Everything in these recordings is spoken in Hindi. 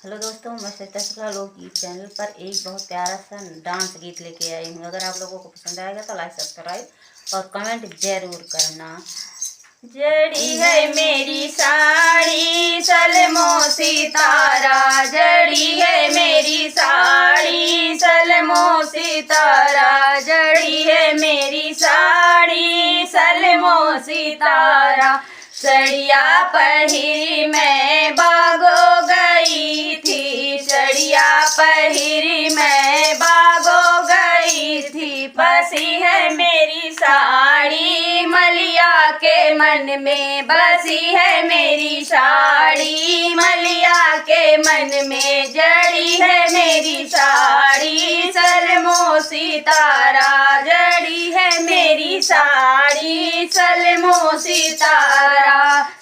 हेलो दोस्तों, मैं सरिता शुक्ला लोकगीत चैनल पर एक बहुत प्यारा सा डांस गीत लेके आई हूँ। अगर आप लोगों को पसंद आएगा तो लाइक सब्सक्राइब और कमेंट जरूर करना। जड़ी है मेरी साड़ी सलमो सितारा, जड़ी है मेरी साड़ी सलमो सितारा, जड़ी है मेरी साड़ी सलमो सितारा। सड़िया पहिरी मैं बागो गई थी, सड़िया पहिरी मैं बागो गई थी। बसी है मेरी साड़ी मलिया के मन में, बसी है मेरी साड़ी मलिया के मन में। जड़ी है मेरी साड़ी सलमो सितारा, जड़ी है मेरी साड़ी सलमो सितारा।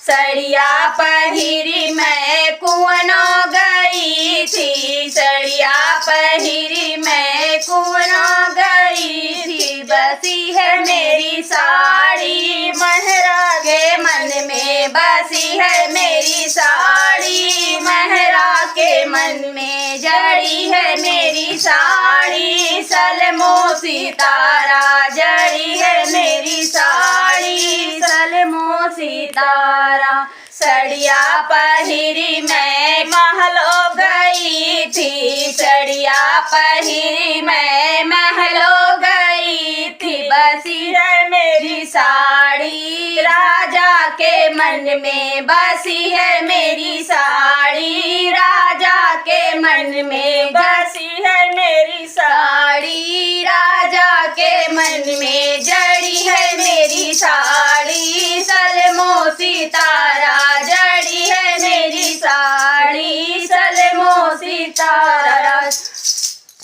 सड़िया पहिरी मैं कुआनो गई थी, सड़िया पहिरी मैं कुआनो गई थी। बसी है मेरी साड़ी महरा के मन में, बसी है मेरी साड़ी महरा के मन में। जड़ी है मेरी साड़ी सलमो सितारा, जड़ी है मेरी साड़ी सलमो सितारा। सड़िया पहिरी मैं महलो गई थी, सड़िया पहिरी मैं महलो गई थी। बसी है मेरी साड़ी राजा के मन में, बसी है मेरी साड़ी राजा के मन में। बसी है मेरी साड़ी राजा के मन में। जड़ी है मेरी साड़ी सलमो सितारा, जड़ी है मेरी साड़ी सलमो सितारा।